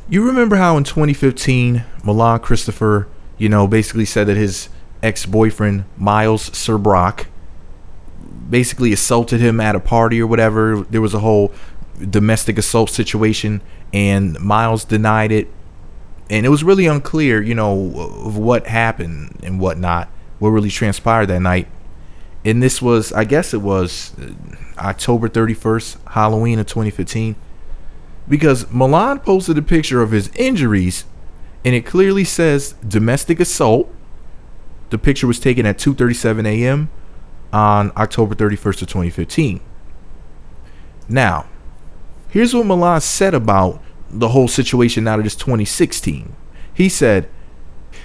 You remember how in 2015, Milan Christopher, basically said that his ex-boyfriend, Miles Serbrock, basically assaulted him at a party or whatever. There was a whole domestic assault situation, and Miles denied it. And it was really unclear, of what happened and whatnot, what really transpired that night. And this was, I guess it was October 31st, Halloween of 2015. Because Milan posted a picture of his injuries, and it clearly says domestic assault. The picture was taken at 2:37 a.m. on October 31st of 2015. Now, here's what Milan said about the whole situation now that it's 2016. He said,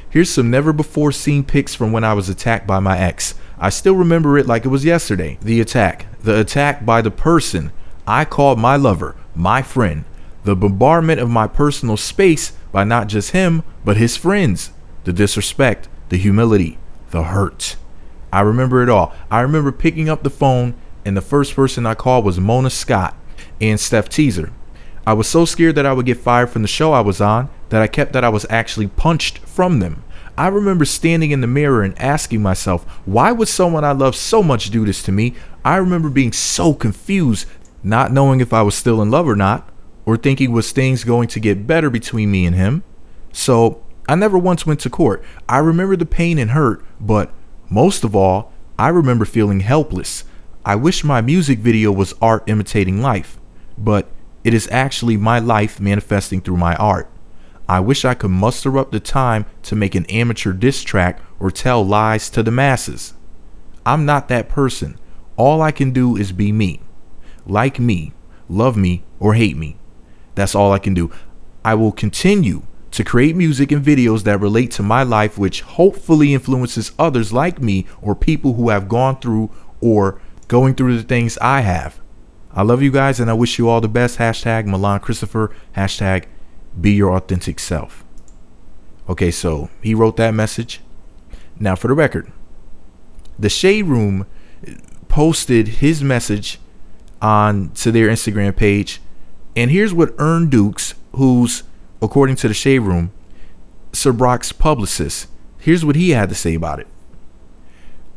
"Here's some never before seen pics from when I was attacked by my ex. I still remember it like it was yesterday. The attack by the person I called my lover, my friend. The bombardment of my personal space by not just him, but his friends. The disrespect, the humility, the hurt. I remember it all. I remember picking up the phone, and the first person I called was Mona Scott and Steph Teaser. I was so scared that I would get fired from the show I was on that I kept that I was actually punched from them. I remember standing in the mirror and asking myself, why would someone I love so much do this to me? I remember being so confused, not knowing if I was still in love or not, or thinking was things going to get better between me and him. So I never once went to court. I remember the pain and hurt, but most of all, I remember feeling helpless. I wish my music video was art imitating life, but it is actually my life manifesting through my art. I wish I could muster up the time to make an amateur diss track or tell lies to the masses. I'm not that person. All I can do is be me. Like me, love me, or hate me. That's all I can do. I will continue to create music and videos that relate to my life, which hopefully influences others like me or people who have gone through or going through the things I have. I love you guys and I wish you all the best. Hashtag Milan Christopher. Hashtag be your authentic self. Okay, so he wrote that message. Now for the record, the Shade Room posted his message on to their Instagram page. And here's what Ern Dukes, who's, according to the Shade Room, Serbrock's publicist, here's what he had to say about it.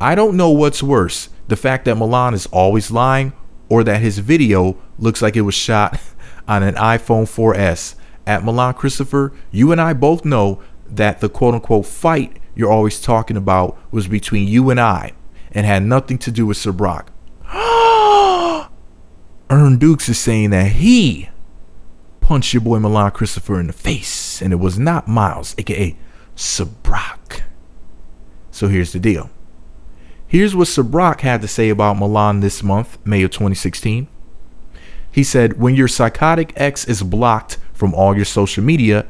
I don't know what's worse, the fact that Milan is always lying or that his video looks like it was shot on an iPhone 4S. At Milan Christopher, you and I both know that the quote-unquote fight you're always talking about was between you and I and had nothing to do with Serbrock. Ern Dukes is saying that he punched your boy Milan Christopher in the face and it was not Miles, aka Serbrock. So here's the deal. Here's what Serbrock had to say about Milan this month, May of 2016. He said, when your psychotic ex is blocked from all your social media,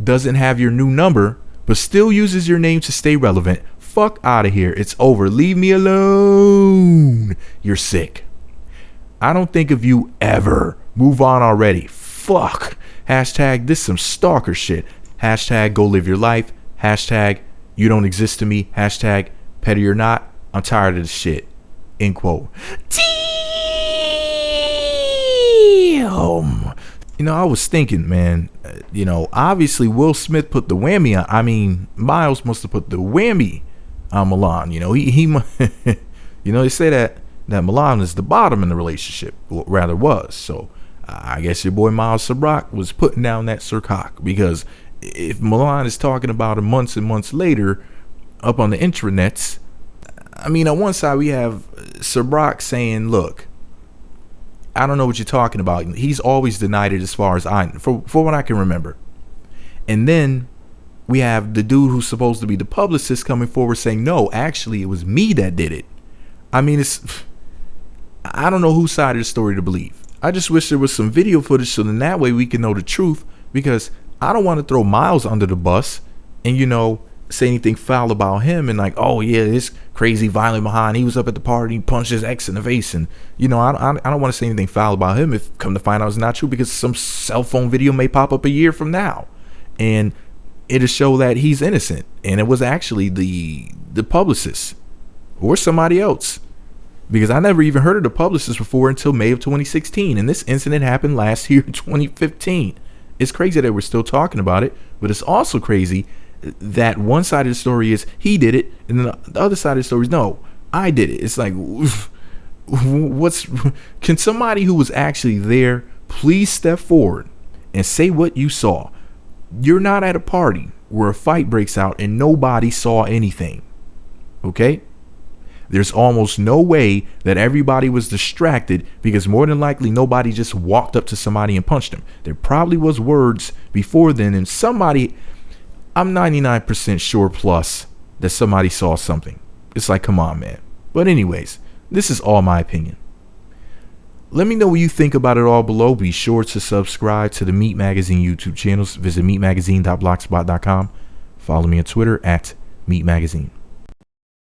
doesn't have your new number, but still uses your name to stay relevant, fuck out of here. It's over. Leave me alone. You're sick. I don't think of you ever. Move on already. Fuck. Hashtag this some stalker shit. Hashtag go live your life. Hashtag you don't exist to me. Hashtag petty or not. I'm tired of this shit. End quote. Damn. I was thinking, man, obviously Will Smith put the whammy on. I mean, Miles must have put the whammy on Milan. He they say that Milan is the bottom in the relationship, or rather was. So I guess your boy Miles Serbrock was putting down that Sir Cock, because if Milan is talking about it months and months later up on the intranets, I mean, on one side we have Serbrock saying, look, I don't know what you're talking about. He's always denied it as far as for what I can remember. And then we have the dude who's supposed to be the publicist coming forward saying, no, actually it was me that did it. I mean, I don't know whose side of the story to believe. I just wish there was some video footage so then that way we can know the truth, because I don't want to throw Miles under the bus and, say anything foul about him and like, oh yeah, this crazy violent behind, he was up at the party, he punched his ex in the face, and I don't want to say anything foul about him if come to find out it's not true, because some cell phone video may pop up a year from now and it'll show that he's innocent and it was actually the publicist or somebody else, because I never even heard of the publicist before until May of 2016, and this incident happened last year, 2015. It's crazy that we're still talking about it, but it's also crazy that one side of the story is he did it, and then the other side of the story is no, I did it. It's like, can somebody who was actually there please step forward and say what you saw? You're not at a party where a fight breaks out and nobody saw anything. Okay? There's almost no way that everybody was distracted, because more than likely nobody just walked up to somebody and punched them. There probably was words before then, and somebody, I'm 99% sure plus that somebody saw something. It's like, come on, man. But anyways, this is all my opinion. Let me know what you think about it all below. Be sure to subscribe to the Meat Magazine YouTube channels. Visit meatmagazine.blogspot.com. Follow me on Twitter at Meat Magazine.